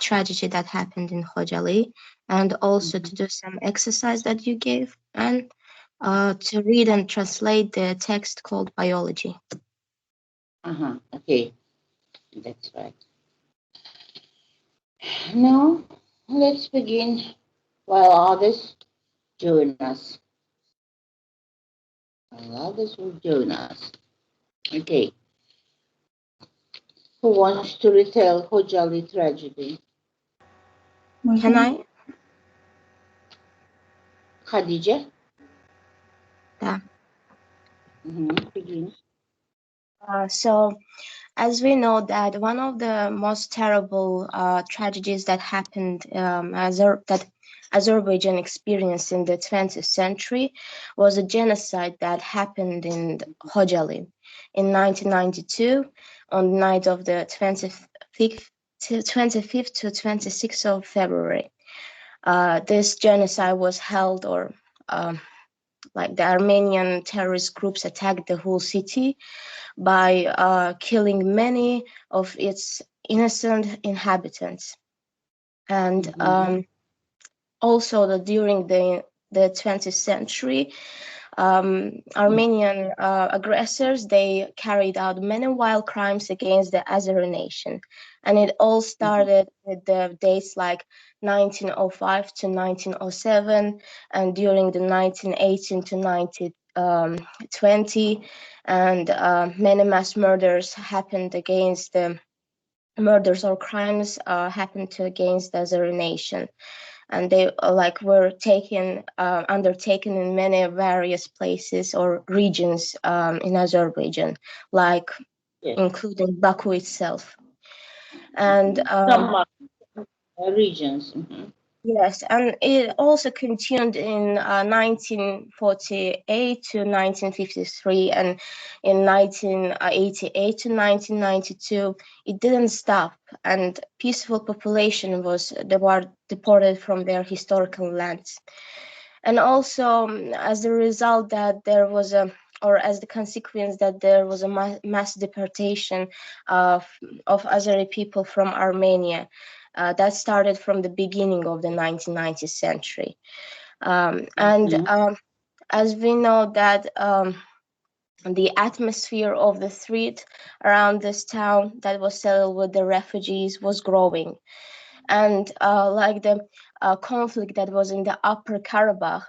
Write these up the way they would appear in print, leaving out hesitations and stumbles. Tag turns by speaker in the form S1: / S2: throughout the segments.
S1: tragedy that happened in Khojaly, and also to do some exercise that you gave, and to read and translate the text called biology.
S2: Okay, that's right. Now, let's begin while others join us. While others will join us. Okay. Who wants to retell Khojaly tragedy?
S1: Can I?
S2: Khadija?
S1: Yeah.
S2: Begin.
S1: So, as we know that one of the most terrible tragedies that happened that Azerbaijan experienced in the 20th century was a genocide that happened in Khojaly in 1992 on the night of the 25th to 26th of February. This genocide was held, or like the Armenian terrorist groups attacked the whole city by killing many of its innocent inhabitants. And also during the 20th century, Armenian aggressors, they carried out many wild crimes against the Azeri nation. And it all started with the dates like 1905 to 1907, and during the 1918 to 1920, and many mass murders happened against the murders or crimes happened against the Azeri nation, and they were undertaken in many various places or regions in Azerbaijan, including Baku itself. And
S2: some regions.
S1: yes, and it also continued in 1948 to 1953, and in 1988 to 1992, it didn't stop, and peaceful population they were deported from their historical lands. And also, as a result that there was as the consequence that there was a mass deportation of Azeri people from Armenia. That started from the beginning of the 1990th century. As we know that the atmosphere of the threat around this town that was settled with the refugees was growing. And the conflict that was in the Upper Karabakh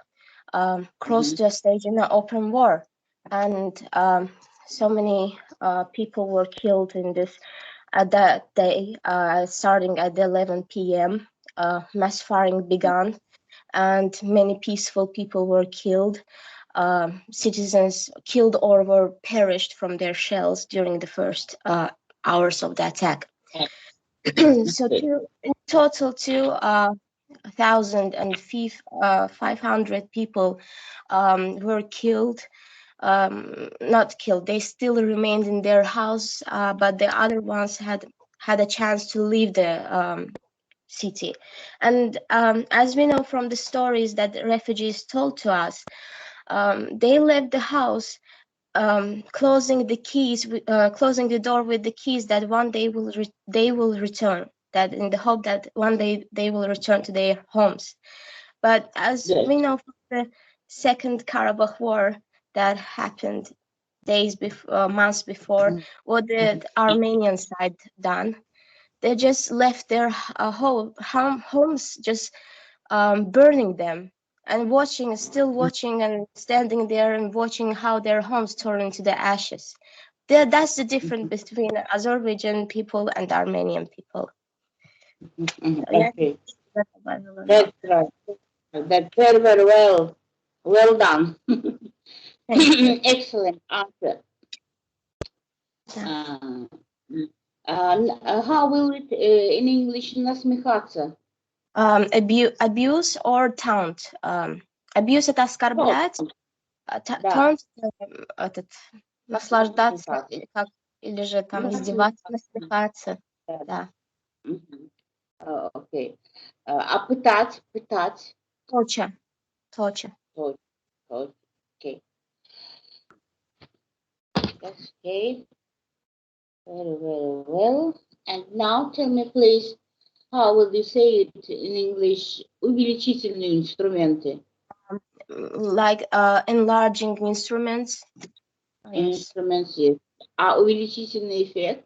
S1: crossed to a stage in an open war. And so many people were killed in this at that day, starting at 11 p.m., mass firing began, and many peaceful people were killed. Citizens killed or were perished from their shells during the first hours of the attack. So, in total, 2,500 people were killed. Not killed, they still remained in their house, but the other ones had a chance to leave the city. And as we know from the stories that the refugees told to us, they left the house, closing the door with the keys, that one day they will return, that in the hope that one day they will return to their homes. But as we know from the Second Karabakh War that happened months before, what did Armenian side done? They just left their homes, just burning them, and still watching and standing there and watching how their homes turn into the ashes. That's the difference between Azerbaijan people and Armenian people.
S2: Okay. That's right. That's very, very well. Well done. Excellent answer. How will it in English насмехаться?
S1: Abuse or taunt. Abuse — это оскорблять, taunt — этот наслаждаться, или же там издеваться, насмехаться. Да.
S2: Окей. А пытать?
S1: Точа.
S2: Okay. That's okay. Very, very well. And now tell me, please, How will you say it in English? Увеличительные инструменты.
S1: Like enlarging instruments. Yes.
S2: Instruments, yes. А увеличительный эффект?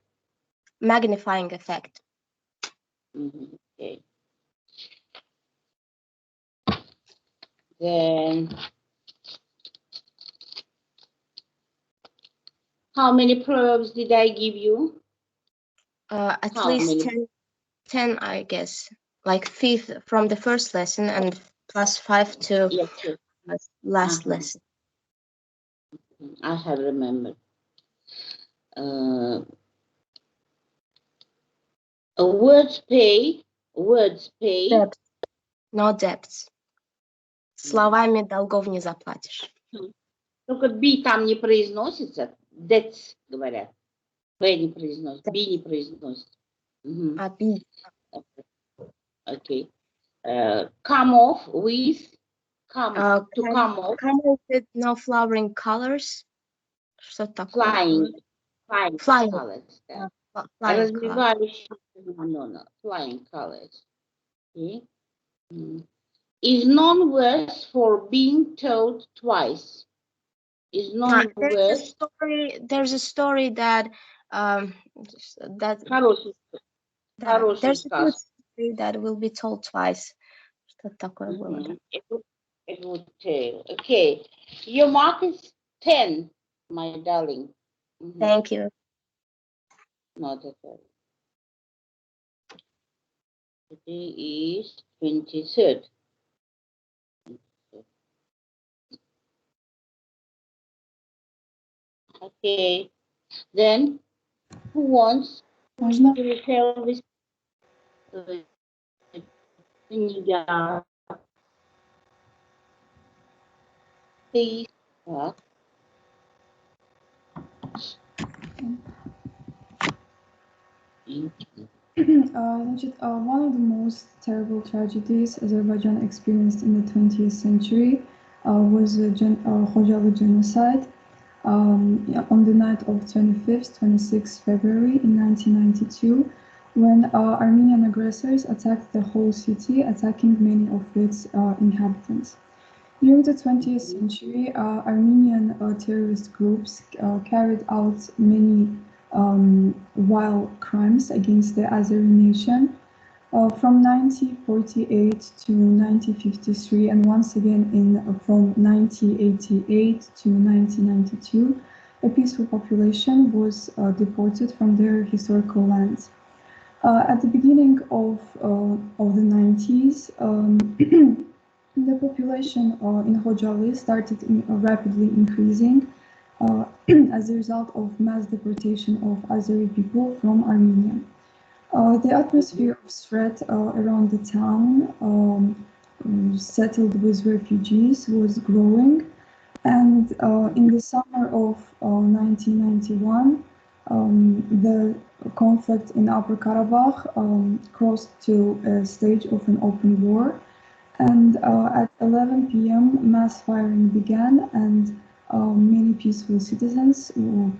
S1: Magnifying effect.
S2: Okay. Then, how many proverbs did I give you?
S1: At
S2: How
S1: least
S2: many?
S1: 10, I guess. Like 5 from the first lesson and plus 5 to
S2: Yes, yes.
S1: last lesson.
S2: I have remembered. Words pay.
S1: Debt. No debts. Словами долгов не заплатишь.
S2: Только B там не произносится. Debts говорят. B не произносится. B не произносится.
S1: А B.
S2: Okay. Come off with. To come off.
S1: Come off with no flowering colors. Что такое?
S2: Flying colors. Да.
S1: Flying
S2: Развивающие. Flying colors. Okay. Is known worse for being told twice. Is known worse.
S1: There's a story that
S2: Хороший
S1: there's a good
S2: сказ.
S1: story that will be told twice. Что такое было?
S2: It would tell. Okay. Your mark is 10, my darling.
S1: Thank you.
S2: Not at all. Today is 23rd. Okay. Then, who wants to tell this? Please.
S3: One of the most terrible tragedies Azerbaijan experienced in the 20th century was the Khojalı genocide on the night of 25th, 26th February in 1992, when Armenian aggressors attacked the whole city, attacking many of its inhabitants. During the 20th century, Armenian terrorist groups carried out many vile crimes against the Azeri nation from 1948 to 1953, and once again from 1988 to 1992, a peaceful population was deported from their historical lands. At the beginning of the 90s, the population in Khojalı started rapidly increasing as a result of mass deportation of Azeri people from Armenia. The atmosphere of threat around the town, settled with refugees, was growing, and in the summer of 1991, the conflict in Upper Karabakh crossed to a stage of an open war. And at 11 p.m., mass firing began, and many peaceful citizens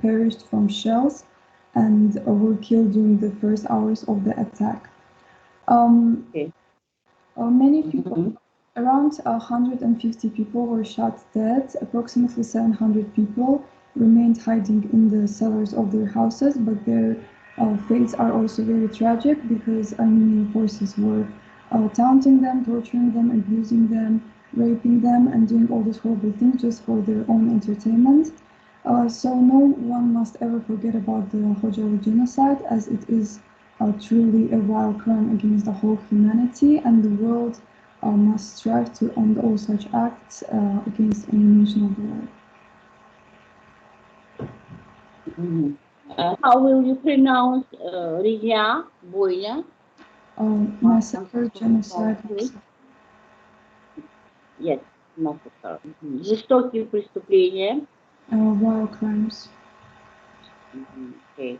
S3: perished from shells and were killed during the first hours of the attack. Many people, around 150 people, were shot dead. Approximately 700 people remained hiding in the cellars of their houses, but their fates are also very tragic because Armenian forces were taunting them, torturing them, abusing them, raping them, and doing all these horrible things just for their own entertainment. So no one must ever forget about the Khojalı genocide, as it is truly a vile crime against the whole humanity, and the world must strive to end all such acts against any nation of the world.
S2: How will you pronounce Riya, Boya?
S3: Massacre, genocide.
S2: Yes, massacre. Жестокие преступления.
S3: Vile crimes.
S2: Okay.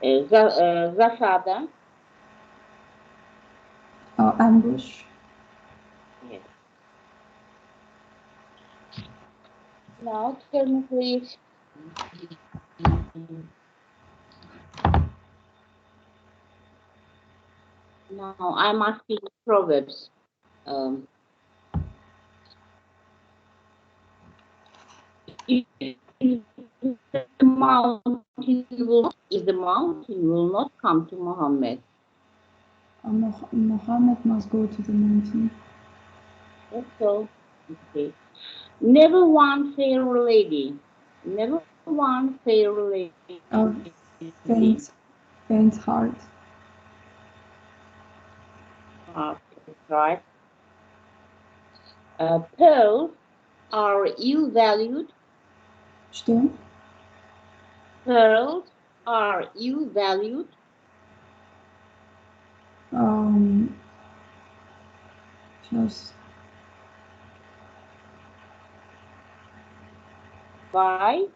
S2: Засада.
S3: Ambush.
S2: Yes. Now tell me please. No, I'm asking proverbs. If the mountain will not come to Muhammad.
S3: Muhammad must go to the mountain.
S2: That's all. Okay. Never one fair lady. Never one fair lady.
S3: Faint heart.
S2: Right. Pearls are ill-valued.
S3: Что?
S2: Pearls are ill-valued.
S3: Сейчас.
S2: By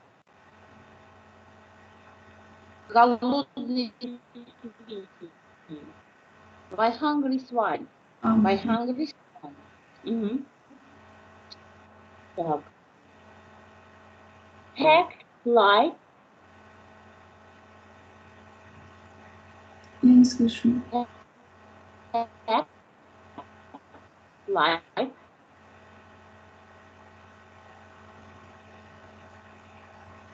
S2: голодный свиньи. By hungry swine. By hungry swine. Угу. Так. Packed like.
S3: Я не слышу.
S2: Packed like.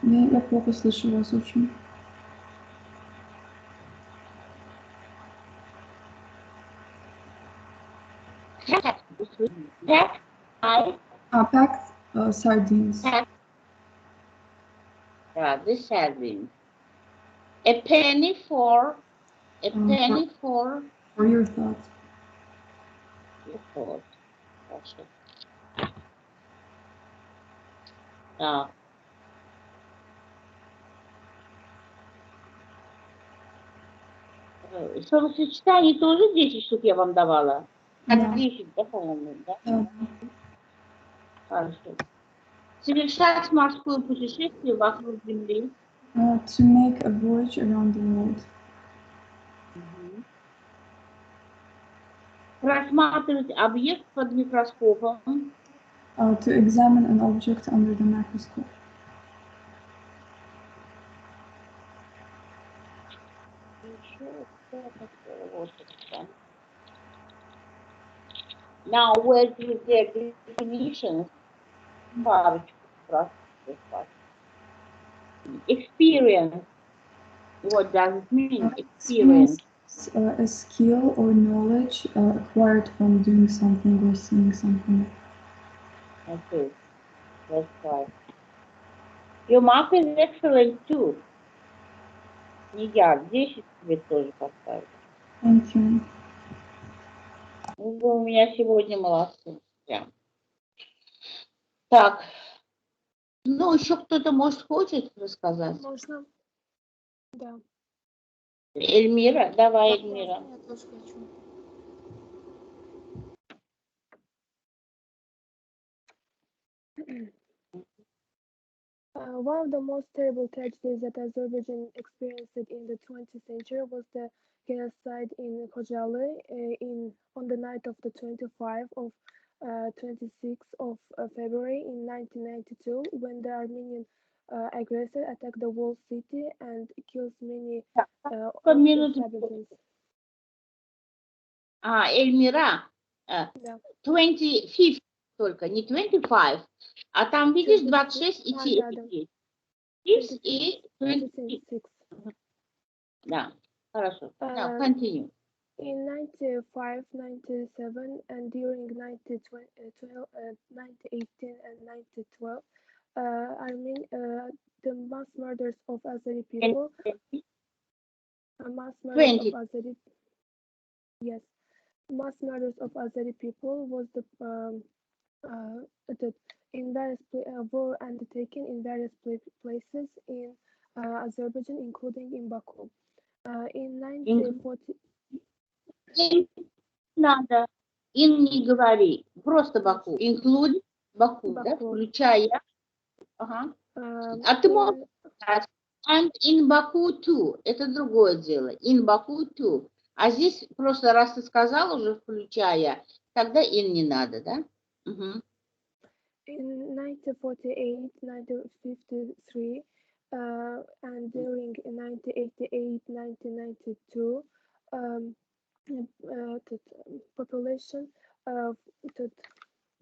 S3: Я плохо слышу вас очень.
S2: Packed like.
S3: Packed sardines.
S2: Yeah, the sardines. A penny for. A penny for.
S3: For your thoughts.
S2: Your thoughts. Хорошо. Так. Словосочетаний тоже 10 штук я вам давала?
S3: Да.
S2: 10, да, по-моему, да?
S3: Да.
S2: Хорошо. Совершать морское путешествие вокруг Земли.
S3: To make a voyage around the world.
S2: Рассматривать объект под микроскопом.
S3: To examine an object under the microscope.
S2: Now, with the definitions, experience. What does it mean? Experience.
S3: A skill or knowledge acquired from doing something or seeing something.
S2: Okay, that's right. Your mark is excellent too. Нигяр, 10 тебе тоже поставить.
S3: Thank you.
S2: Вы у меня сегодня молодцы. Прям. Так. Ну, еще кто-то, может, хочет рассказать?
S1: Можно? Да.
S2: Эльмира? Давай, Эльмира.
S1: Я тоже хочу. One of the most terrible tragedies that Azerbaijan experienced in the 20th century was the genocide in Khojaly on the night of the 26th of February in 1992, when the Armenian aggressor attacked the whole city and killed many inhabitants.
S2: Эльмира, 25 только, не 25, а там, видишь, 26 и 26. Да, хорошо. Now, continue.
S1: In 95, 97, and during 1918 and 1912, the mass murders of Azeri people. Mass murders of Azeri people was were undertaken in various places in Azerbaijan, including in Baku. In 1940.
S2: Надо, не говори, просто Баку. Include Баку, да, включая. Ага. А ты можешь сказать, and in Baku too, это другое дело. In Baku too. А здесь просто раз ты сказал уже включая, тогда in не надо, да? Угу.
S1: In 1948, 1953, and during 1988, 1992,
S4: population, that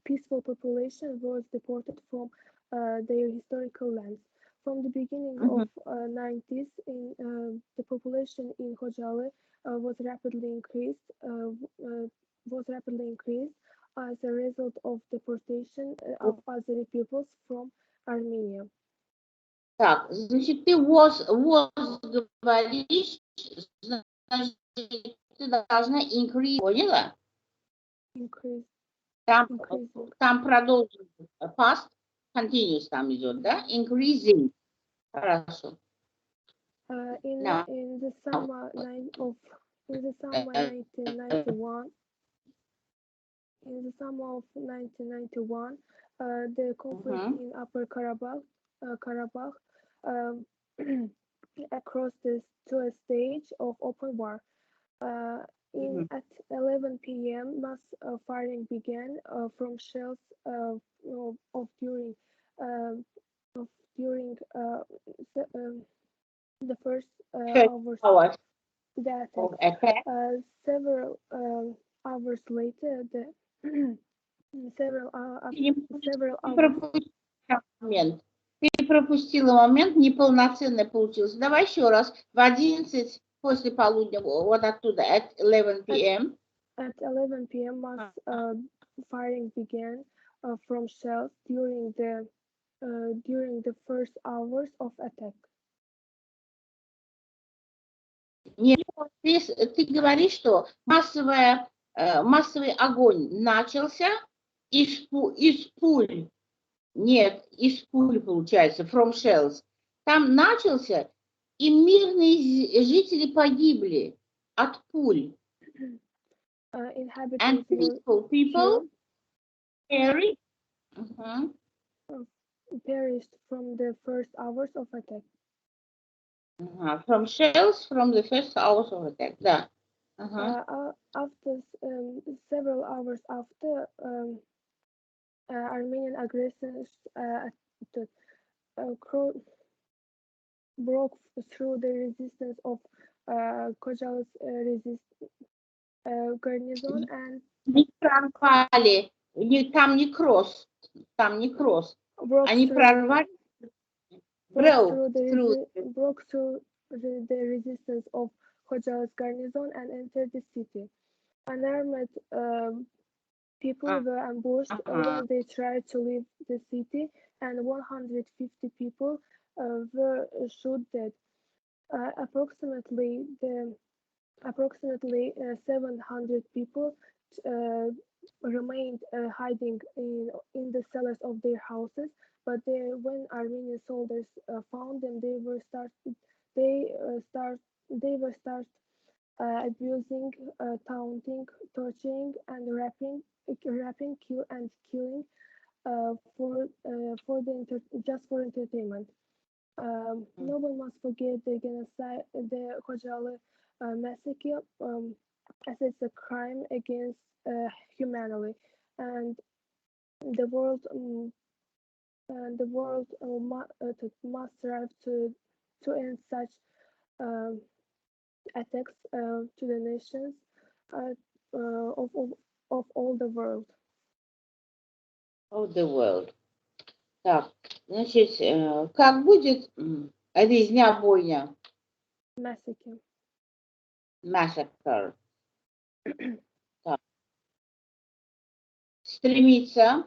S4: peaceful population was deported from their historical lands. From the beginning of 90s, the population in Khojaly was rapidly increased. As a result of deportation of Azeri peoples from Armenia.
S2: Так, значит, ты was говоришь, значит, ты должна increase, поняла?
S4: Increase,
S2: Там,
S4: increasing.
S2: там продолжим past, continuous там идет, да? Increasing. Хорошо.
S4: In the summer of 1991, the conflict in Upper Karabakh crossed to a stage of open war. At 11 p.m., mass firing began from shells during the first hours
S2: Hours
S4: that
S2: of attack.
S4: several hours later, several hours.
S2: Момент. Ты пропустила момент, неполноценно получилось. Давай еще раз. В 11 после полудня, вот оттуда, at 11 p.m.
S4: At 11 p.m., mass firing began from shells during the first hours of attack.
S2: Нет, здесь ты говоришь, что массовый огонь начался из пуль. Нет, из пуль получается, from shells. Там начался, и мирные жители погибли от пуль. And peaceful people perished
S4: from the first hours of attack.
S2: From shells from the first hours of attack, да.
S4: After several hours after, Armenian aggressors broke through the resistance of Khojaly's garnison and
S2: не прорвали, там не кросс. Они прорвали,
S4: broke through the resistance of Khojaly's garnison and entered the city. Unarmed people were ambushed when they tried to leave the city, and 150 people were shot dead. Approximately 700 people remained hiding in the cellars of their houses, but when Armenian soldiers found them, they were abusing, taunting, torturing, and raping, killing just for entertainment. No one must forget the genocide, the Khojaly massacre, as it's a crime against humanity, and the world must strive to end such attacks to the nations of all the world.
S2: Of the world. Так, значит, как будет резня, бойня?
S4: Massacre.
S2: Massacre. Так. Стремиться.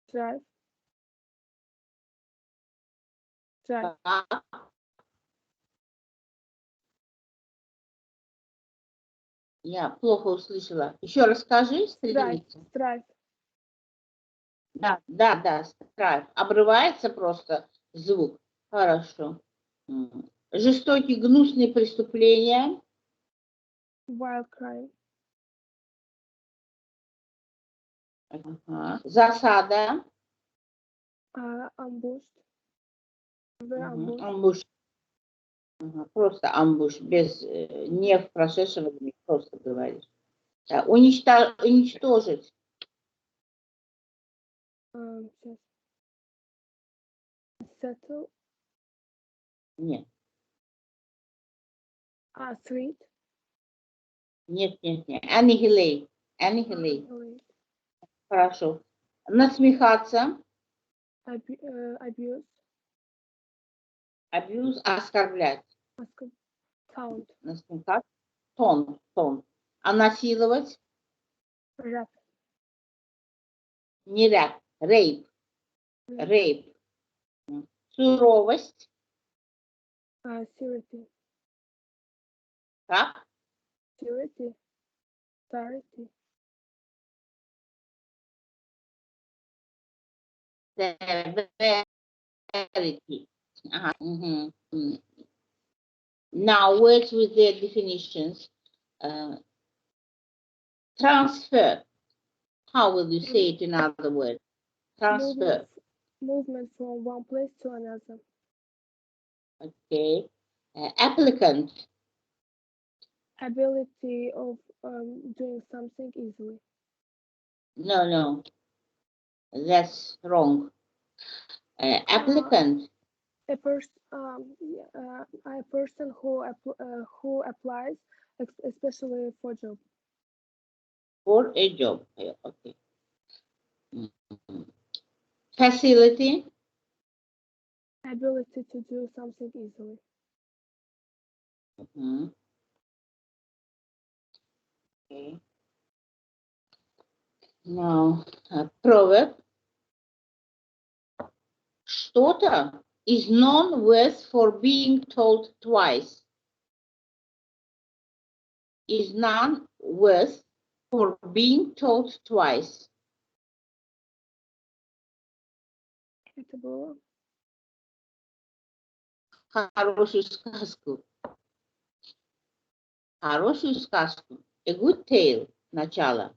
S4: Strive.
S2: Я плохо услышала. Еще раз скажи, стремиться.
S4: Strive.
S2: Да, strive. Обрывается просто звук. Хорошо. Жестокие, гнусные преступления.
S4: Wild crime.
S2: Засада.
S4: Ambush.
S2: Амбуш. Просто амбуш, без не в прошедшем времени, просто говоришь. Уничтожить.
S4: Settle.
S2: Нет.
S4: Threat.
S2: Нет, нет, нет. Annihilate. Annihilate. Хорошо. Насмехаться.
S4: Abuse.
S2: Abuse. Оскорблять.
S4: Taunt.
S2: Насмехаться. Тон. Тон. А насиловать?
S4: Rap.
S2: Не ряд. Рейп. Рейп. Суровость.
S4: Severity.
S2: Как?
S4: Severity. Severity.
S2: Severity. Ага. Мгм. Now words with their definitions. Transfer. How will you say it in other words? Transfer.
S4: Movement from one place to another.
S2: Okay. Applicant.
S4: Ability of doing something easily.
S2: No, no. That's wrong. Applicant.
S4: A person who applies, especially for job.
S2: For a job. Okay. Facility.
S4: Ability to do something easily.
S2: Okay. Now, proverb. Что-то is known worth for being told twice. Is none worth for being told twice.
S4: Это было.
S2: Хорошую сказку. Хорошую сказку. A good tale. Начало.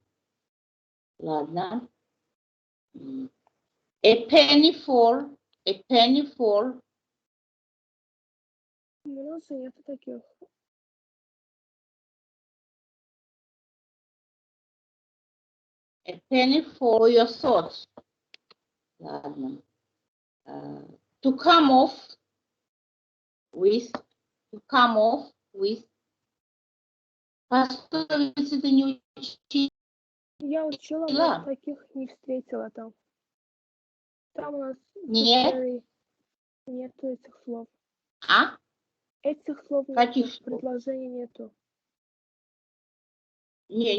S2: Ладно. A penny for. A penny for.
S4: У нас нет таких.
S2: A penny for your thoughts. Ладно. To come off with. To come off with. Пословицы ты не учила.
S4: Я учила, но таких не встретила там. Там у нас
S2: Нет.
S4: нету этих слов.
S2: А?
S4: Этих слов
S2: Каких
S4: нету,
S2: слов?
S4: предложений нету.
S2: Где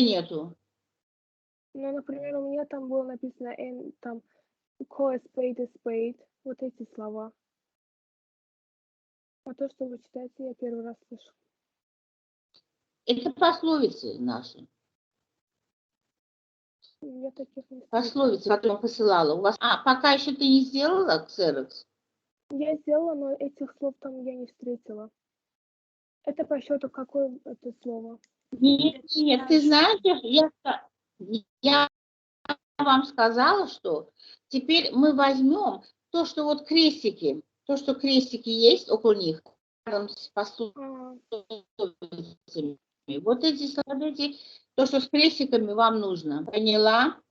S2: нету?
S4: Ну, например, у меня там было написано там call a spade a spade. Вот эти слова. А то, что вы читаете, я первый раз слышу.
S2: Это пословицы наши.
S4: Я таких не встретила.
S2: Пословицы, которые я посылала. У вас... пока еще ты не сделала ксерокс?
S4: Я сделала, но этих слов там я не встретила. Это по счету какое это слово?
S2: Нет, ты знаешь, я вам сказала, что теперь мы возьмем то, что вот крестики, то, что крестики есть около них, рядом с пословицами. Вот эти слова, то, что с крестиками вам нужно. Поняла?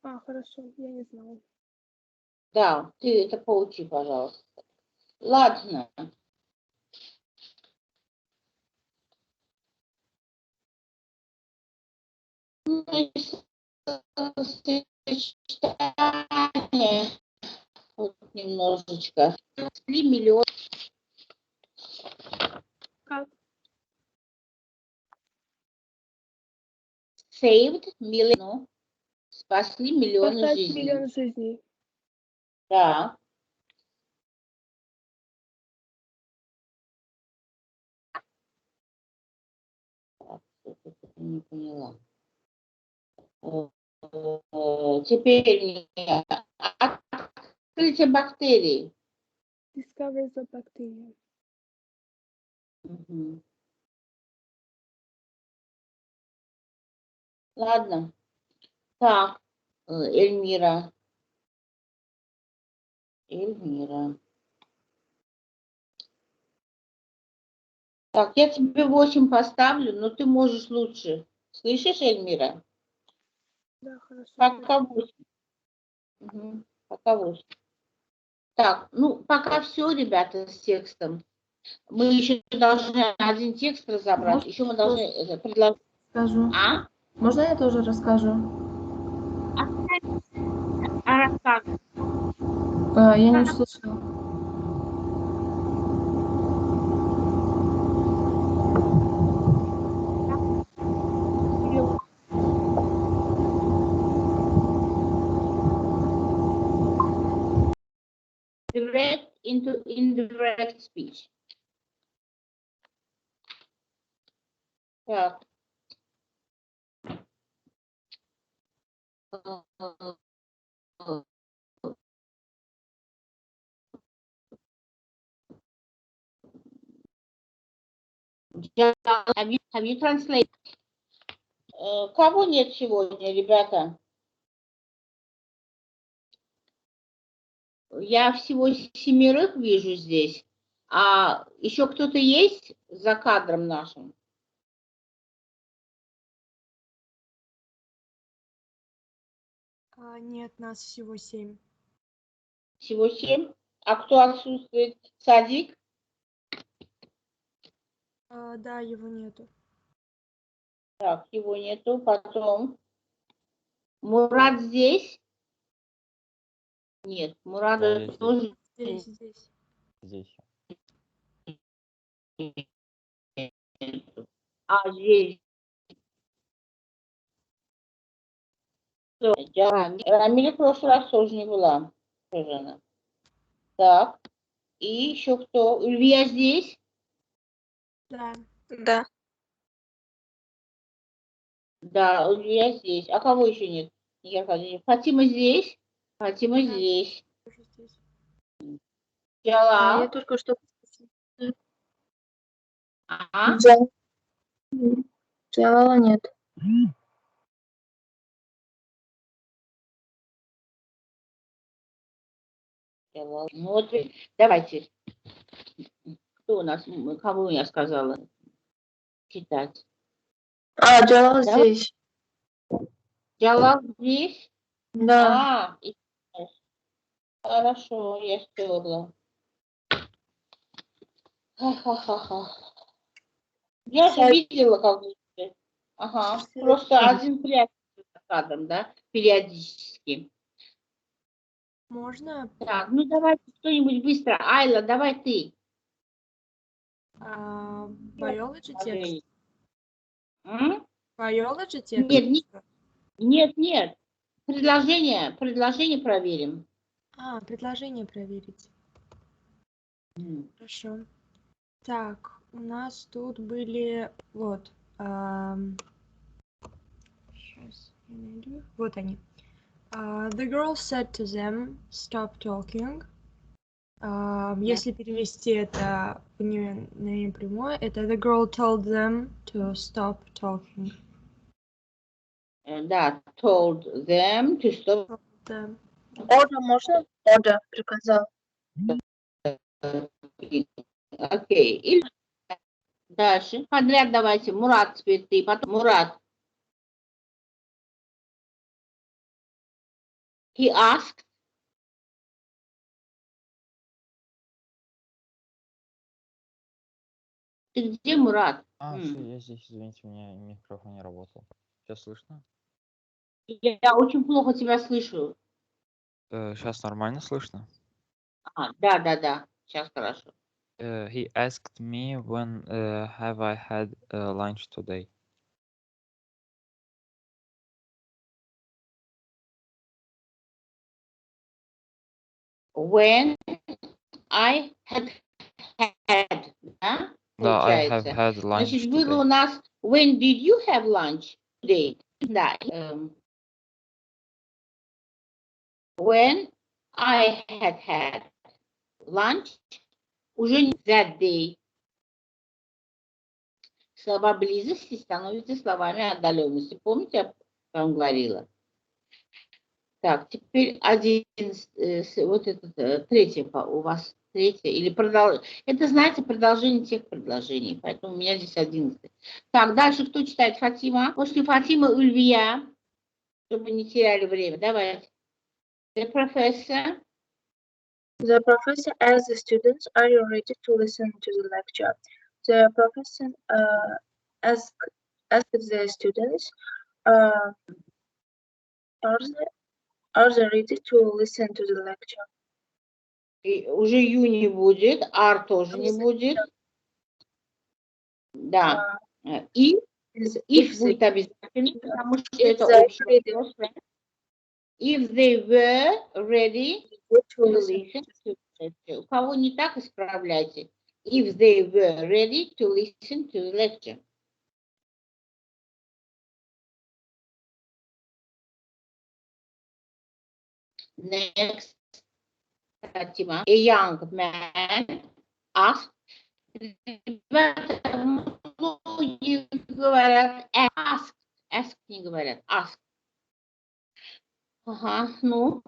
S4: Хорошо, я не знала.
S2: Да, ты это поучи, пожалуйста. Ладно. Вот немножечко. 3 миллиона.
S4: Как?
S2: Saved million. Спасли миллионы
S4: Спасать
S2: жизней.
S4: миллион жизней.
S2: Да. Не поняла. Теперь открытие бактерий.
S4: Discoveries of bacteria.
S2: Ладно. Так, Эльмира. Так, я тебе 8 поставлю, но ты можешь лучше. Слышишь, Эльмира?
S4: Да, хорошо.
S2: Пока 8. Пока 8. Так, ну, пока все, ребята, с текстом. Мы еще должны один текст разобрать. Еще мы должны предложить.
S3: Скажу.
S2: А?
S3: Можно я тоже расскажу?
S2: Расскажи.
S3: Я не услышала.
S2: Direct into indirect speech. Так. Have you translated? Кого нет сегодня, ребята? Я всего 7 вижу здесь. А еще кто-то есть за кадром нашим?
S4: Нет, нас всего 7.
S2: Всего 7. А кто отсутствует? Садик?
S4: Да, его нету.
S2: Так, его нету. Потом. Мурат здесь? Нет, Мурада
S5: Да,
S2: тоже.
S4: Здесь.
S5: здесь.
S2: А, здесь. Рамиля в прошлый раз тоже не была. Тоже она. Так. И еще кто? Ульвия здесь?
S4: Да.
S1: Да.
S2: Да, Ульвия здесь. А кого еще нет? Фатима здесь? Фатима
S4: Да.
S2: здесь.
S4: Тоже здесь.
S2: Джалал?
S1: Я только что...
S2: А?
S1: Джалала нет.
S2: Джалал. Ну вот, давайте. Кто у нас? Кого я сказала? Читать.
S1: Джалал
S2: Да?
S1: здесь.
S2: Джалал здесь?
S1: Да.
S2: Хорошо, я стерла. Ха-ха-ха-ха. Я же видела, как вы. Ага. Просто один прячется за кадром, да? Периодически.
S4: Можно
S2: Так, ну давайте кто-нибудь быстро. Айла, давай ты.
S4: biology текст?
S2: М?
S4: Biology текст?
S2: Нет. Предложение проверим.
S4: Предложение проверить. Хорошо. Так, у нас тут были, вот, сейчас я найду, вот они. The girl said to them, stop talking. Если перевести это на прямое, это the girl told them to stop talking.
S2: Да, told them to stop.
S4: Да.
S1: Ордер можно? Ордер приказал.
S2: Окей. И дальше. Подряд давайте. Мурат, теперь ты. Потом Мурат. He asked. Ты где, Мурат?
S5: Все, я здесь, извините, у меня микрофон не работал. Сейчас слышно?
S2: Я очень плохо тебя слышу.
S5: Сейчас нормально слышно?
S2: Да. Сейчас хорошо.
S5: He asked me when have I had lunch today.
S2: When I had, да?
S5: Да, I have
S2: Получается.
S5: had lunch
S2: Значит, было
S5: today.
S2: у нас when did you have lunch today? Да. When I had lunch, уже не that day. Слова близости становятся словами отдаленности. Помните, я вам говорила? Так, теперь вот этот третий у вас третье или это, знаете, продолжение тех предложений, поэтому у меня здесь 11. Так, дальше кто читает? Фатима. После Фатимы Ульвия, чтобы не теряли время. Давайте. The professor
S6: The professor asks the students, "Are you ready to listen to the lecture?" The professor asks the students, uh, are they ready to listen to the lecture?
S2: И уже you не будет, are тоже не будет. Да. И if будет обязательно, потому что это общее прошлое. If they were ready to listen to the lecture. У кого не так, исправляйте. If they were ready to listen to the lecture. Next, Fatima. A young man asked. Многие говорят ask. Ask не говорят, ask. Ага, ну.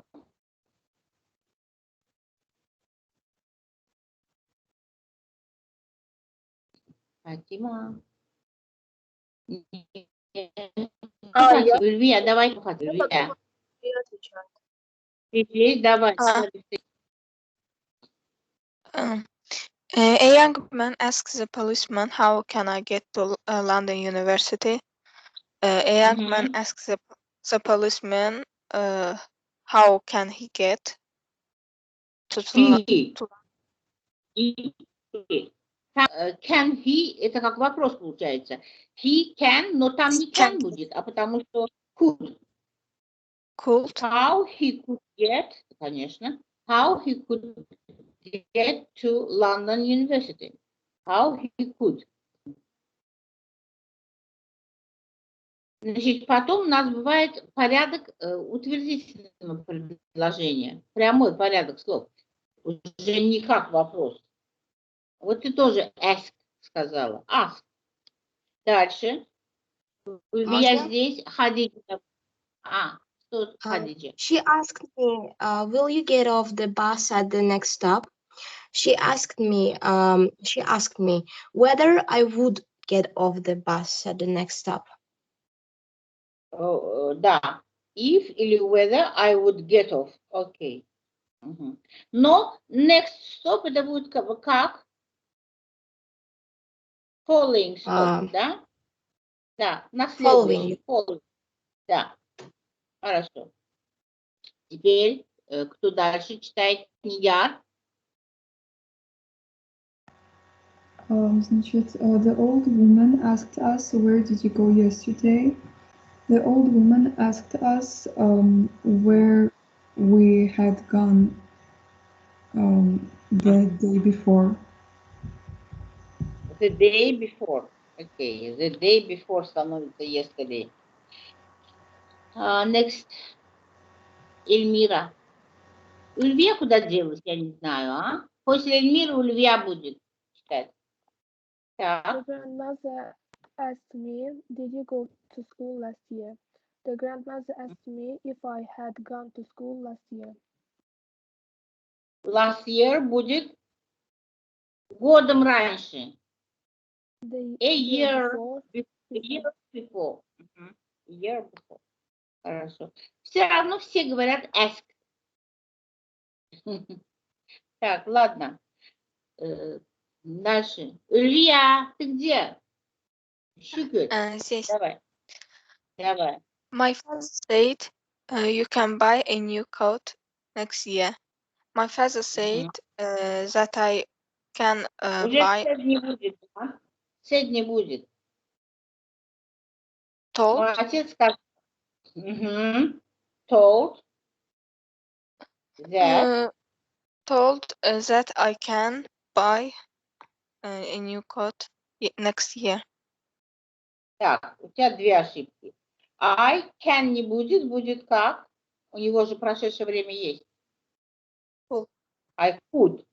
S2: Фатима. Ульвия, давай, Ульвия. Теперь давай.
S7: A young man asks the policeman, "How can I get to London University?" A young man asks the policeman, "How can he get to
S2: Can he, это как вопрос получается. He can, но там не can будет, а потому что could.
S7: Could.
S2: How he could get, конечно, how he could get to London University. How he could. Значит, потом у нас бывает порядок утвердительного предложения, прямой порядок слов, уже не как вопрос. Вот ты тоже ask сказала, ask. Дальше. Я здесь, Хадиджа. Что Хадиджа?
S1: She asked me, will you get off the bus at the next stop? She asked me whether I would get off the bus at the next stop.
S2: Да. If или whether I would get off. Окей. Но next stop это будет как? Following stop, да? Да, на следующий. Following. Да. Хорошо. Теперь кто дальше читает? Нияр?
S3: Значит, the old woman asked us, where did you go yesterday? The old woman asked us where we had gone the day before.
S2: The day before. Okay, the day before становится yesterday. Next. Эльмира. Ульвия куда делась, я не знаю, а? После Эльмиры Ульвия будет читать.
S4: The grandmother asked me, did you go to school last year? The grandmother asked me if I had gone to school last year.
S2: Last year будет годом раньше. A year before. Year before. Хорошо. Все равно все говорят ask. Так, ладно. Дальше. Илья, ты где?
S7: Здесь.
S2: Давай.
S7: My father said, you can buy a new coat next year. My father said that I can buy...
S2: Уже не будет, да? Said не будет.
S7: Told.
S2: Мой отец сказал. Told. That.
S7: Told that I can buy a new coat next year.
S2: Так, у тебя две ошибки. I can не будет, будет как? У него же прошедшее время есть. I could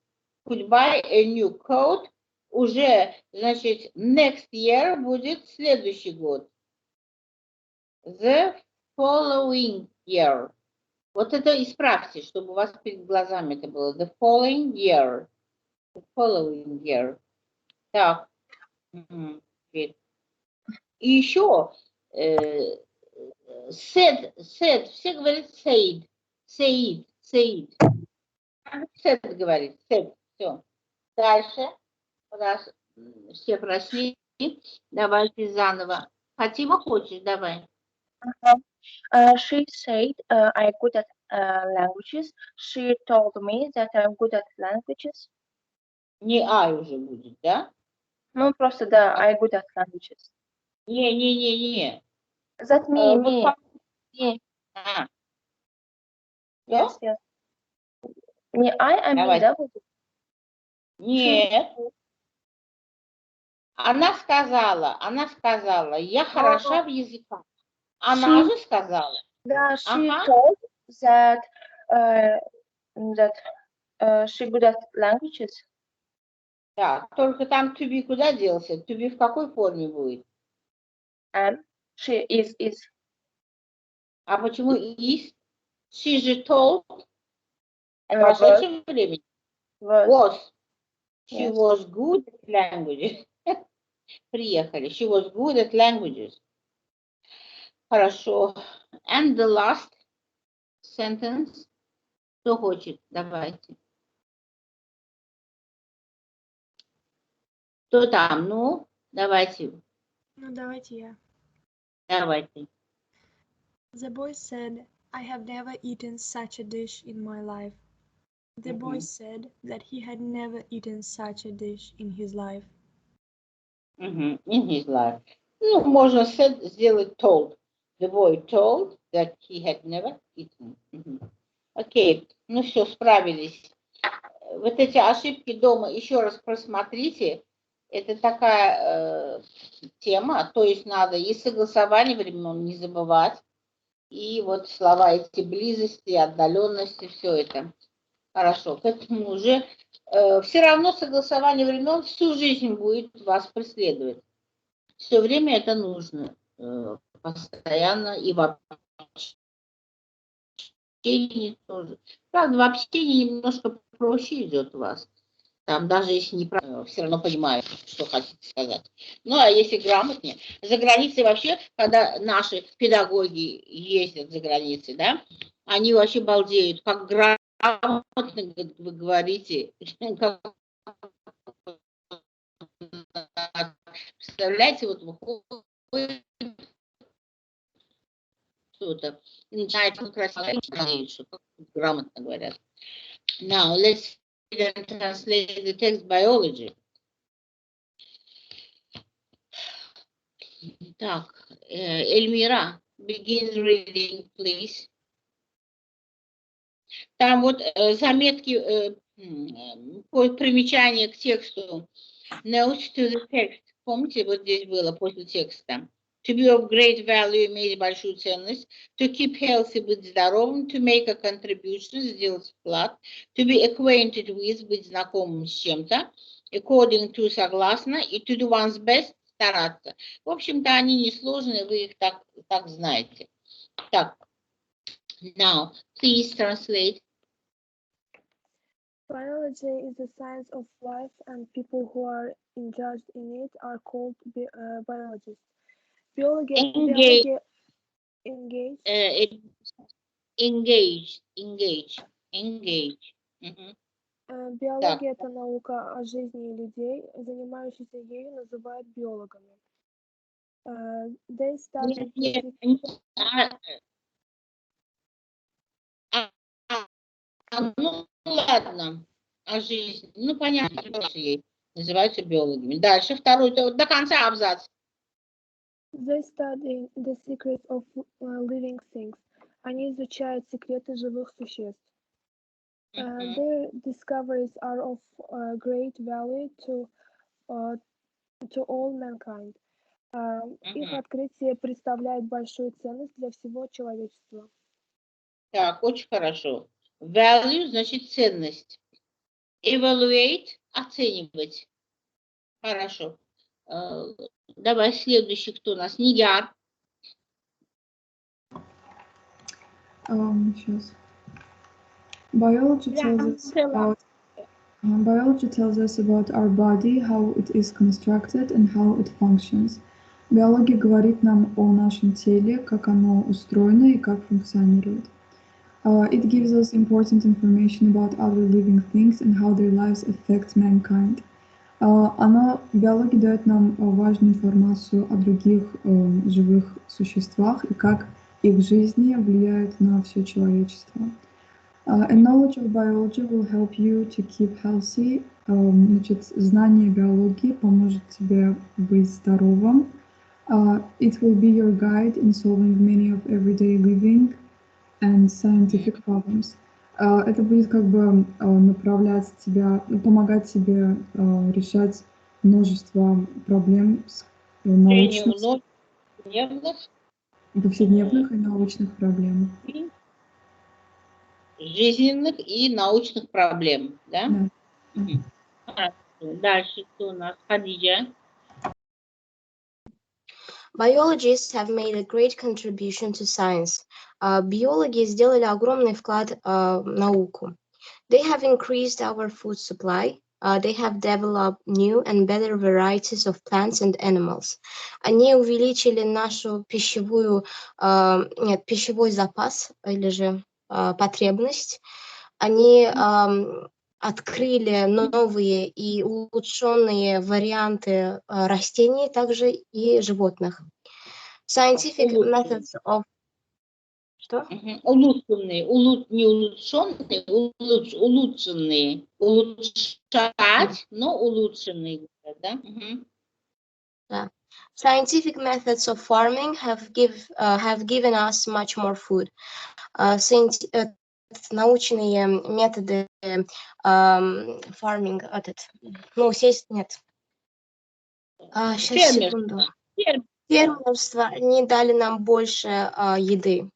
S2: buy a new coat. Уже, значит, next year будет следующий год. The following year. Вот это исправьте, чтобы у вас перед глазами это было. The following year. The following year. Так. И еще said. Все говорят said. Said. Said говорит, said. Все. Дальше. Раз все прошли. Давайте заново. Фатима, хочешь? Давай.
S6: She said I'm good at languages. She told me that I'm good at languages.
S2: Не I уже будет, да?
S6: Ну, просто да, I'm good at languages.
S2: Не.
S6: That me,
S2: Вот
S6: me. Me. Yes, yes. Не I, а me, да, будет?
S2: Нет. Она сказала, я хороша в языках. Она же сказала.
S6: Да, she told that she good at languages.
S2: Да, только там to be куда делся? To be в какой форме будет?
S6: She is.
S2: А почему is? She же told в прошедшем времени. Was. She was good at languages. Приехали. She was good at languages. Хорошо. And the last sentence. Кто хочет? Давайте. Кто там? Ну, давайте.
S4: Ну, давайте я.
S2: Давайте.
S4: The boy said, I have never eaten such a dish in my life. The boy said that he had never eaten such a dish in his life.
S2: In his life. Ну, можно сделать told. The boy told that he had never eaten. Окей, ну все, справились. Вот эти ошибки дома еще раз просмотрите. Это такая тема, то есть надо и согласование времен не забывать, и вот слова эти близости, отдаленности, все это. Хорошо, к этому уже все равно согласование времен всю жизнь будет вас преследовать. Все время это нужно, постоянно, и в общении тоже. Правда, в общении немножко проще идет у вас. Там даже если не правильно, все равно понимают, что хотите сказать. Ну, а если грамотнее. За границей вообще, когда наши педагоги ездят за границей, да, они вообще балдеют, как грамотно вы говорите. Представляете, вот выходит что-то, и начинает красиво, что грамотно говорят. Now, let's translate the text biology. Так, Эльмира, begin reading, please. Там вот заметки, примечания к тексту. Notes to the text. Помните, вот здесь было после текста. To be of great value, иметь большую ценность. To keep healthy, быть здоровым. To make a contribution, сделать вклад. To be acquainted with, быть знакомым с чем-то. According to, согласно. И to do one's best, стараться. В общем-то, они несложные, вы их так знаете. Так. Now, please translate.
S4: Biology is the science of life, and people who are engaged in it are called biologists. Engage. Биология – это наука о жизни людей, занимающихся ею называют биологами. They study
S2: Ну, ладно, о жизни. Ну, понятно, называются биологами. Дальше, второй, до конца абзац.
S4: They study the secrets of living things. Они изучают секреты живых существ. Their discoveries are of great value to all mankind. Их открытие представляет большую ценность для всего человечества.
S2: Так, очень хорошо. Value значит ценность. Evaluate – оценивать. Хорошо. Давай следующий, кто у нас? Нияр.
S3: Сейчас. Biology tells us about our body, how it is constructed and how it functions. Биология говорит нам о нашем теле, как оно устроено и как функционирует. It gives us important information about other living things and how their lives affect mankind. Биология дает нам важную информацию о других живых существах и как их жизни влияют на все человечество. And knowledge of biology will help you to keep healthy. Значит, знание биологии поможет тебе быть здоровым. It will be your guide in solving many of everyday living and scientific problems. Это будет как бы направлять тебя, помогать тебе решать множество проблем научных, повседневных и научных проблем.
S2: Жизненных и научных проблем, да?
S3: Да.
S2: Дальше кто у нас? Хадиджа.
S1: Biologists have made a great contribution to science. Биологи сделали огромный вклад в науку. They have increased our food supply. They have developed new and better varieties of plants and animals. Они увеличили нашу пищевой запас или же потребность. Они открыли новые и улучшенные варианты растений, также и животных. Scientific methods of... Что?
S2: Улучшенные, не улучшенные, улучшенные. Улучшать, но улучшенные, да?
S1: Да. Scientific methods of farming have given us much more food. Научные методы farming, нет. Сейчас, секунду. Фермерство, они дали нам больше еды.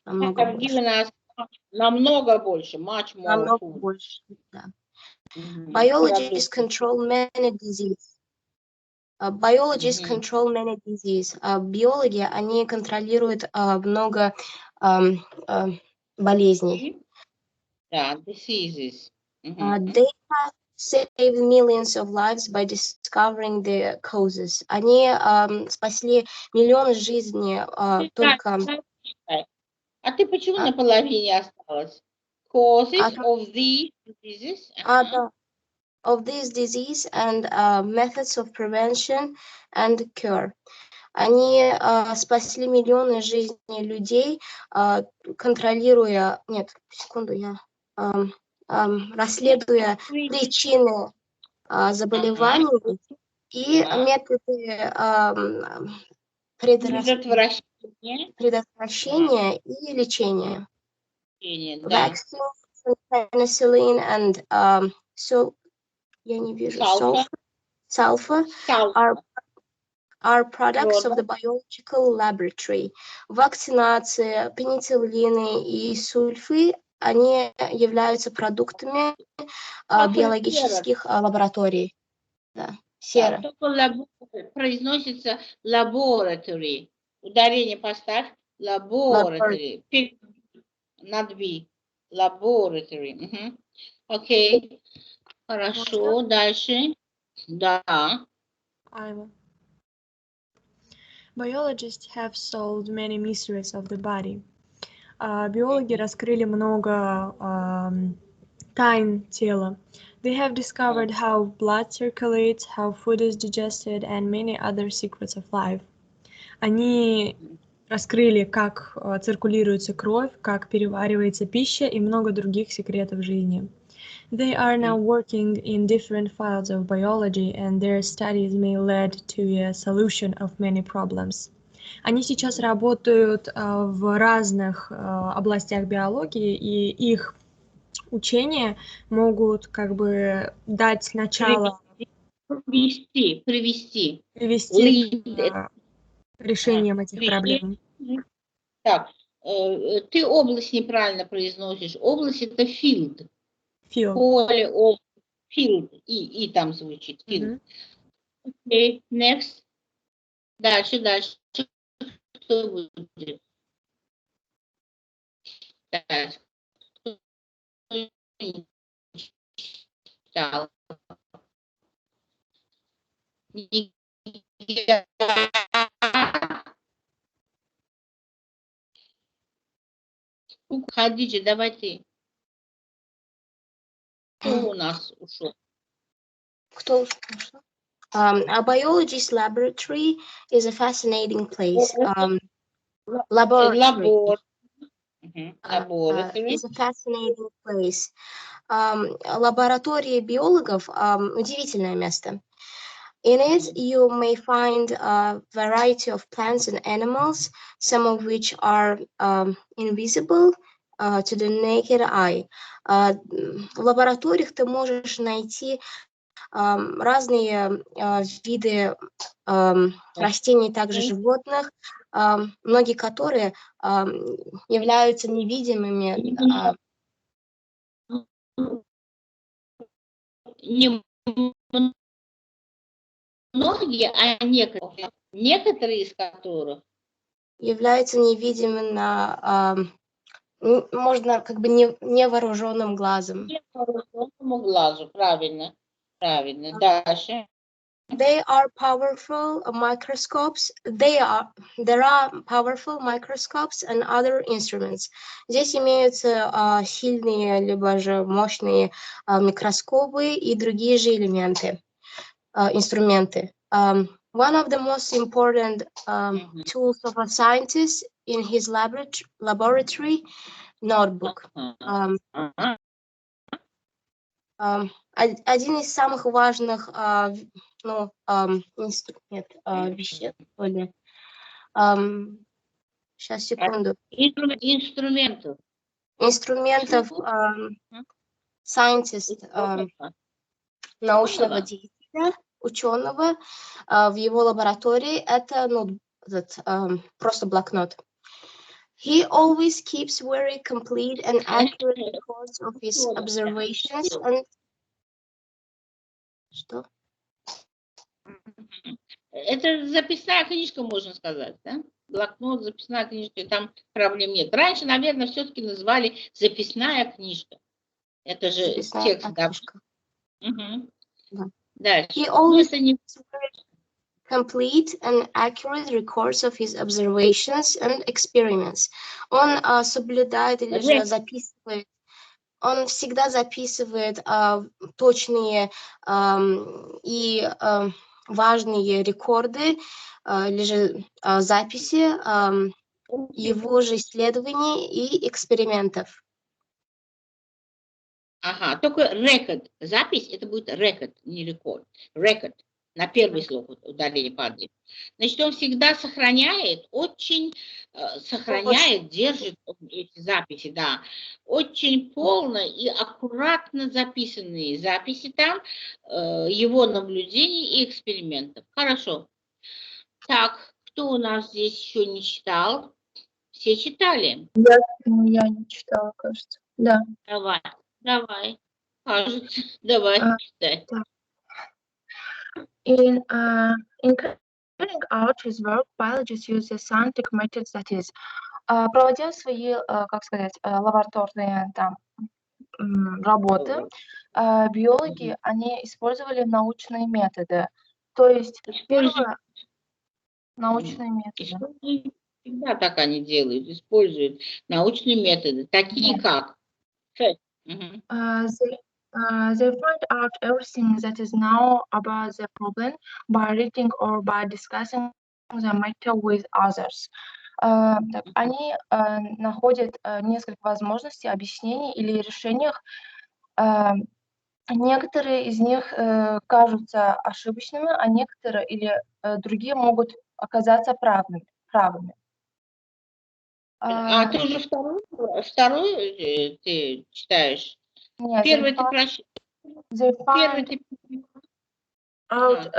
S1: Намного
S2: больше. Much more food.
S1: Больше, да. Biologists control many diseases. Биологи, они контролируют много болезней.
S2: Да, diseases.
S1: They have saved millions of lives by discovering the causes. Они спасли миллионы жизней только...
S2: А ты почему на половине осталась? Causes of these diseases?
S1: Да. Of this disease and methods of prevention and cure. Они спасли миллионы жизней людей, контролируя... Нет, секунду, расследуя причины заболеваний и методы предотвращения и лечения. Vaccines, penicillin and я не вижу, sulfur are products of the biological laboratory. Вакцинация, пенициллины и сульфы, они являются продуктами биологических лабораторий. Да, сера.
S2: Произносится laboratory. Ударение поставь. Laboratory. Над V. Laboratory. Окей. Хорошо. Дальше. Да.
S8: Biologists have solved many mysteries of the body. Биологи раскрыли много тайн тела. They have discovered how blood circulates, how food is digested, and many other secrets of life. Они раскрыли, как циркулируется кровь, как переваривается пища и много других секретов жизни. They are now working in different fields of biology, and their studies may lead to a solution of many problems. Они сейчас работают в разных областях биологии, и их учения могут как бы дать начало...
S2: Привести
S8: к решениям этих проблем.
S2: Так, ты область неправильно произносишь. Область — это field. Поле, field, и там звучит field. Okay, next. Дальше. Кто будет? Хадиджа, давай ты. Кто у нас ушел?
S1: Кто ушел? A biologist laboratory is a fascinating place. Laboratory is a fascinating place. Лаборатория биологов удивительное место. In it, you may find a variety of plants and animals, some of which are invisible to the naked eye. В лабораториях ты можешь найти разные виды растений, также животных, многие которые являются невидимыми.
S2: Не многие, а некоторые из которых
S1: являются невидимыми на, можно как бы невооруженным глазом.
S2: Невооруженному глазу, правильно, правильно. Дальше.
S1: They are powerful microscopes. There are powerful microscopes and other instruments. Здесь имеются сильные либо же мощные микроскопы и другие же элементы, инструменты. One of the most important tools of a scientist in his laboratory notebook. Один из самых важных вещей, сейчас, секунду. Инструментов scientist, научного деятеля, ученого в его лаборатории, это просто блокнот. He always keeps very complete and accurate records of his observations and... Что?
S2: Это записная книжка, можно сказать, да? Блокнот, записная книжка, там проблем нет. Раньше, наверное, все-таки называли записная книжка. Это же записная текст, да? Да. Дальше.
S1: He always complete and accurate records of his observations and experiments. Он соблюдает или же записывает, он всегда записывает точные и важные рекорды или же записи его же исследований и экспериментов.
S2: Ага, только рекорд, запись, это будет рекорд, не рекорд. Рекорд. На первый слог ударение падает. Значит, он всегда сохраняет, держит эти записи, да, очень полно и аккуратно записанные записи там, его наблюдений и экспериментов. Хорошо. Так, кто у нас здесь еще не читал? Все читали?
S6: Я не читала, кажется. Да.
S2: Давай. Кажется, давай читай.
S6: In carrying out his work, biologists use the scientific methods, that is, проводя свои, как сказать, лабораторные там работы, биологи, они использовали научные методы. То есть, первое, научные методы.
S2: Всегда так они делают, используют научные методы, такие как?
S6: They find out everything that is known about the problem by reading or by discussing the matter with others. Они находят несколько возможностей, объяснений или решений. Некоторые из них кажутся ошибочными, а некоторые или другие могут оказаться правыми.
S2: А ты уже второй ты читаешь?
S6: Нет,
S2: первый ты прочитал. Первый ты
S6: out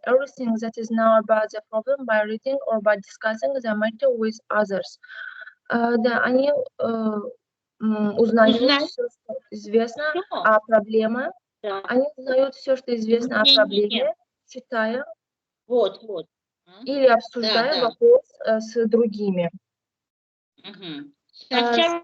S6: everything that is known about the problem by reading or by discussing the matter with others. Да, они узнают все, что известно о проблеме. Да. Они узнают все, что известно о проблеме, читая или обсуждая вопрос с другими.
S2: Сначала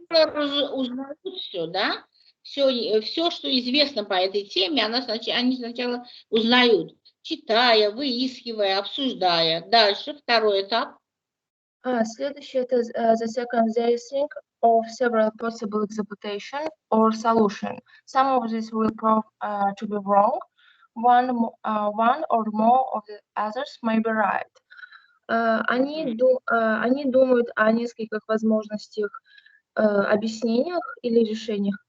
S2: узнают все, да? Все, что известно по этой теме, они сначала узнают, читая, выискивая, обсуждая. Дальше, второй этап.
S6: Следующий это the second, they think of several possible interpretation or solution. Some of these will prove to be wrong. One or more of the others may be right. Они думают о нескольких возможностях, объяснениях или решениях,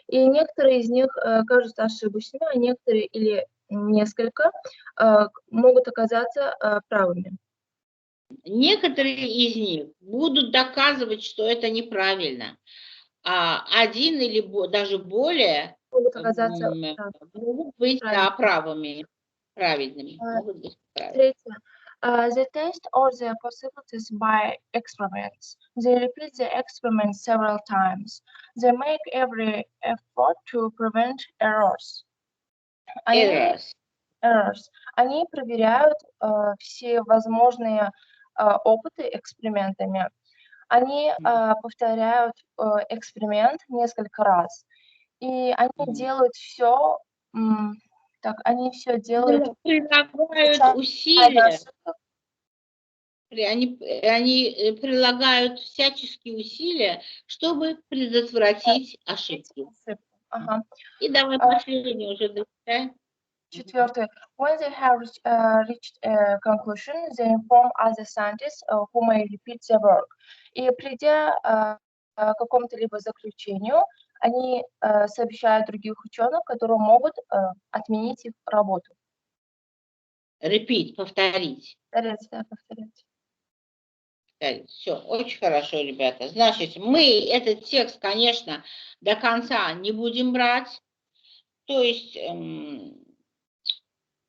S6: и некоторые из них кажутся ошибочными, а некоторые или несколько могут оказаться правыми.
S2: Некоторые из них будут доказывать, что это неправильно, а один или даже более
S6: Могут оказаться
S2: могут быть правыми, правильными. Могут быть правильными.
S6: Третье. They test all the possibilities by experiments. They repeat the experiment several times. They make every effort to prevent errors. Они проверяют все возможные опыты экспериментами. Они повторяют эксперимент несколько раз. И они делают все, они все делают.
S2: Прилагают усилия. Они прилагают всяческие усилия, чтобы предотвратить ошибки.
S6: Ага.
S2: И давай последнее уже дочитай.
S6: Четвертое. When they have reached a conclusion, they inform other scientists who may repeat their work. И придя к какому-то либо заключению, они сообщают других ученых, которые могут отменить их работу.
S2: Repeat, повторить.
S6: Повторять.
S2: Все, очень хорошо, ребята. Значит, мы этот текст, конечно, до конца не будем брать. То есть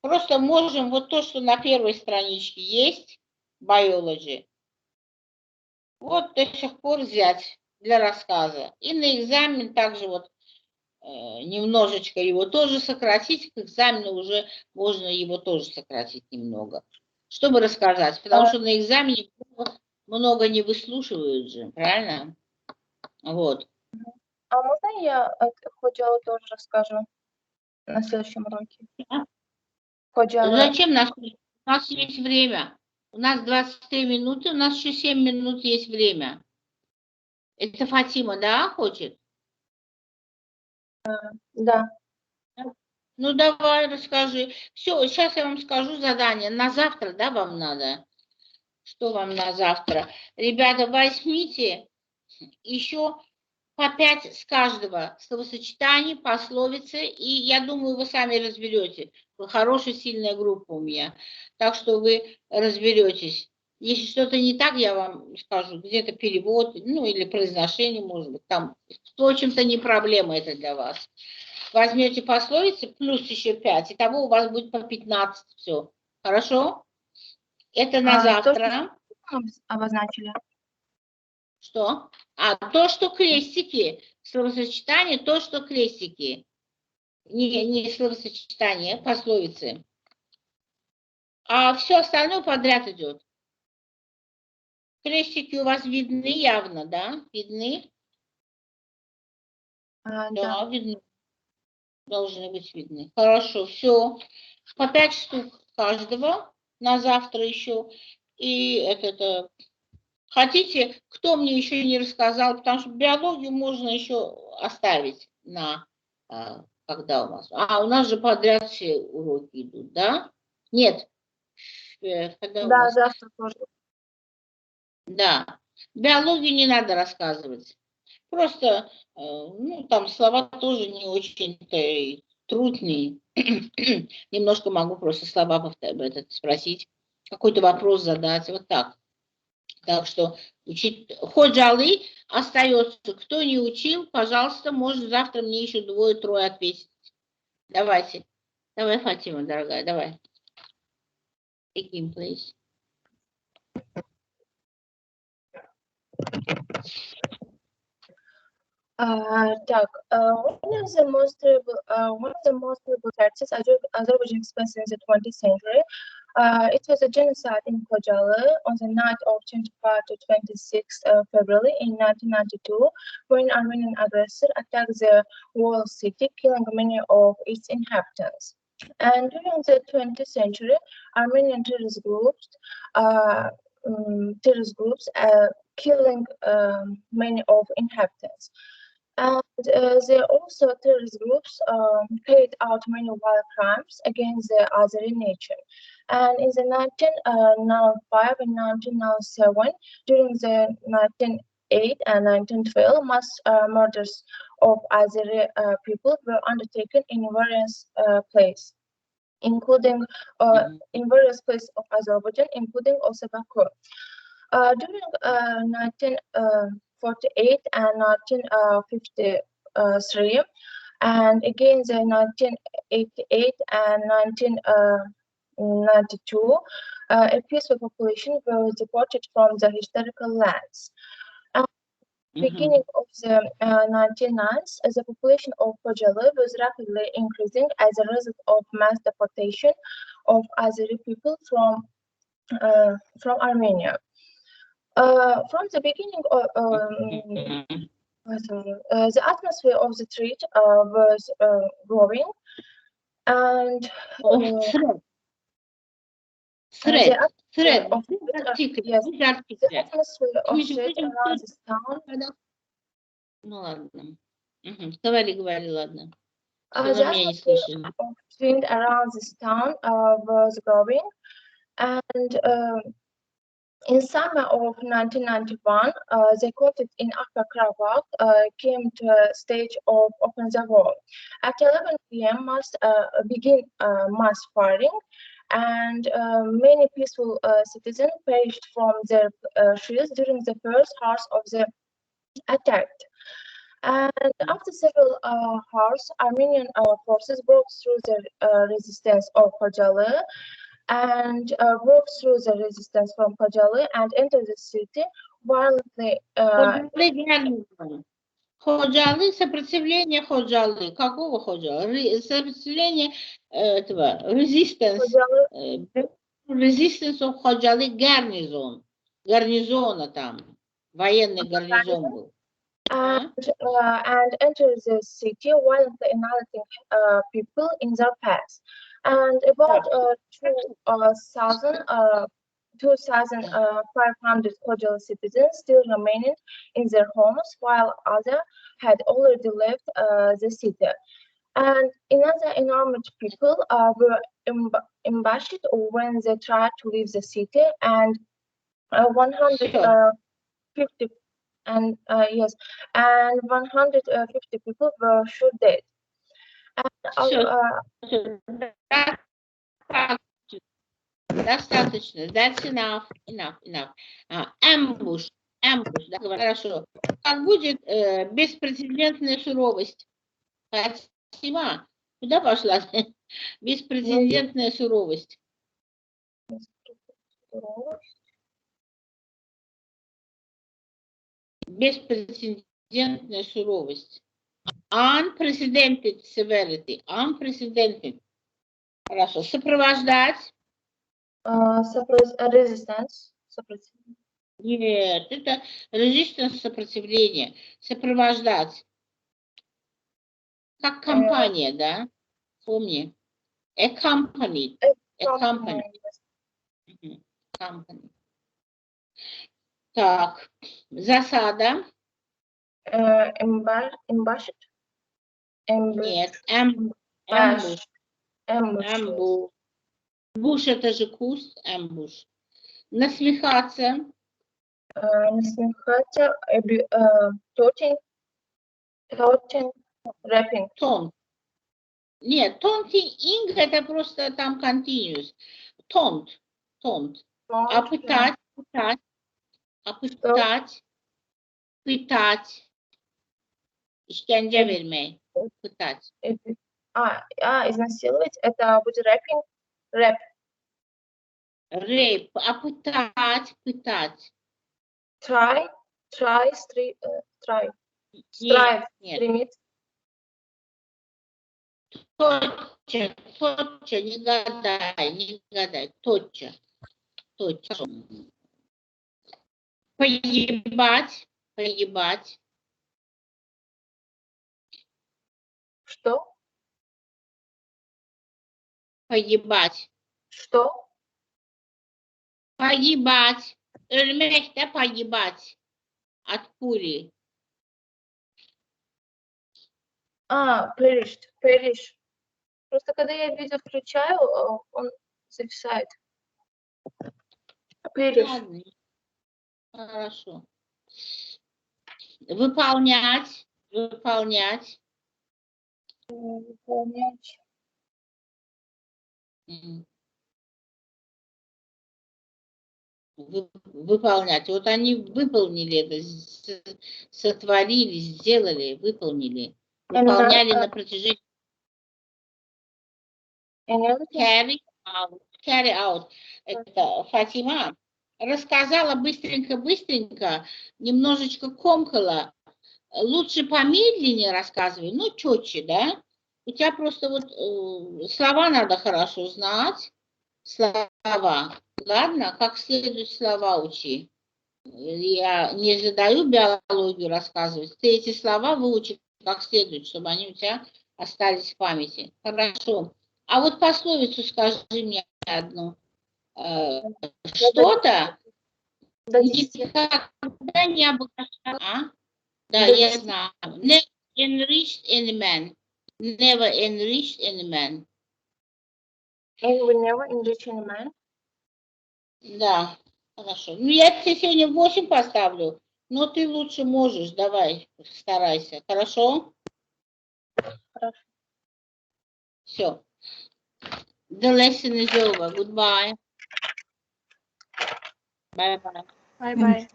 S2: просто можем вот то, что на первой страничке есть, biology, вот до сих пор взять для рассказа. И на экзамен также вот немножечко его тоже сократить. К экзамену уже можно его тоже сократить немного, чтобы рассказать. Потому что на экзамене много не выслушивают же, правильно? Вот.
S6: А можно я Ходжалу тоже расскажу на следующем уроке?
S2: Зачем нас? У нас есть время. У нас 23 минуты, у нас еще 7 минут есть время. Это Фатима, да, хочет?
S6: Да.
S2: Ну, давай, расскажи. Все, сейчас я вам скажу задание. На завтра, да, вам надо? Что вам на завтра? Ребята, возьмите еще по 5 с каждого словосочетаний, пословицы, и я думаю, вы сами разберете. Вы хорошая, сильная группа у меня, так что вы разберетесь. Если что-то не так, я вам скажу, где-то перевод, ну или произношение, может быть, там, впрочем-то, не проблема это для вас. Возьмете пословицы, плюс еще 5, итого у вас будет по 15 все. Хорошо? Это на завтра.
S6: Обозначили.
S2: Что? То, что крестики, словосочетание, то, что крестики. Не словосочетание, пословицы. А все остальное подряд идет. Крестики у вас видны явно, да? Видны? Да, видны. Должны быть видны. Хорошо, все. По 5 штук каждого на завтра еще. И хотите, кто мне еще не рассказал, потому что биологию можно еще оставить на когда у нас. У нас же подряд все уроки идут, да? Нет. Когда у нас?
S6: Завтра тоже.
S2: Да. Биологию не надо рассказывать. Просто, там слова тоже не очень-то трудные. Немножко могу просто слова спросить, какой-то вопрос задать, вот так. Так что учить ходжалы остается. Кто не учил, пожалуйста, может завтра мне еще 2-3 ответить. Давайте. Давай, Фатима, дорогая, давай. Begin, please.
S6: One of the most terrible practices Azerbaijan experienced in the 20th century. It was a genocide in Khojaly on the night of 25 to 26 February in 1992, when Armenian aggressor attacked the whole city, killing many of its inhabitants. And during the 20th century, Armenian terrorist groups terrorist groups, killing many of inhabitants. And there also terrorist groups carried out many violent crimes against the Azeri nation. And in the 1995 and 1997, during the 1908 and 1912, mass murders of Azeri people were undertaken in various places, including in various places of Azerbaijan, including also Baku. During 1948 and 1953, and again the 1988 and 1992, a peaceful population was deported from the historical lands. Beginning of the 1990s, the population of Kocaeli was rapidly increasing as a result of mass deportation of Azeri people from Armenia. From the beginning of the atmosphere of the threat was growing, and
S2: Threat.
S6: yes, the atmosphere of threat around this town.
S2: Ну ладно. Говори, ладно.
S6: The atmosphere of threat around this town was growing, and in summer of 1991, the conflict in Upper Karabakh came to a stage of open the war. At 11 p.m., began mass firing, and many peaceful citizens perished from their shields during the first hours of the attack. And after several hours, Armenian forces broke through the resistance of Kocaeli and broke through the resistance from Kocaeli and entered the city violently.
S2: Ходжалы, сопротивление Ходжалы. Какого Ходжалы? Сопротивление этого, resistance of Ходжалы гарнизон. Гарнизона там. Военный гарнизон был.
S6: And entered the city violently annihilating people in their path. And about 2,500 Kocaeli citizens still remained in their homes, while others had already left the city. And another enormous people were ambushed when they tried to leave the city, and 150 and 150 people were shot dead.
S2: Достаточно. That's enough. Ambush. Да, хорошо. Как будет беспрецедентная суровость? Фатима, куда пошла? Беспрецедентная суровость. Беспрецедентная суровость. Unprecedented severity. Unprecedented. Хорошо. Сопровождать.
S6: Resistance.
S2: Нет, это resistance, сопротивление. Сопровождать. Как компания, да? Помни. Accompanied. Company. Так. Засада.
S6: Ambushed.
S2: Нет. Ambush. Буш это же куст. Ambush. Насмехаться.
S6: Насмехаться. Taunting. Rapping.
S2: Тон. Нет, taunting это просто там continuous. Taunt. А пытать. İşkence vermek. Пытать.
S6: Изнасиловать. Это будет рэпинг. Рэп.
S2: Рэп. А пытать.
S6: Try.
S2: Нет. Точно, не гадай. Точно. Поебать.
S6: Что?
S2: Поебать.
S6: Что?
S2: Погибать. Ölmek de погибать от пули.
S6: Perished. Perish. Просто когда я видео включаю, он зависает. Perish.
S2: Ладно. Хорошо. Выполнять. Выполнять.
S6: Выполнять.
S2: Выполнять. Вот они выполнили это, сотворили, сделали, выполнили. Выполняли на протяжении... Carry out. Carry out. Это Фатима рассказала быстренько, немножечко комкала. Лучше помедленнее рассказывай, но четче, да? У тебя просто вот слова надо хорошо знать. Слова. Ладно, как следует слова учи. Я не задаю биологию рассказывать. Ты эти слова выучи как следует, чтобы они у тебя остались в памяти. Хорошо. А вот пословицу скажи мне одну. Что-то никогда не обогащало. Да, я знаю. Never enriched any man. Never enriched any man.
S6: And we never enrich any man.
S2: Да, хорошо. Ну, я тебе сегодня 8 поставлю, но ты лучше можешь. Давай, старайся. Хорошо?
S6: Хорошо.
S2: Все. The lesson is over. Goodbye. Bye-bye.
S8: Bye-bye.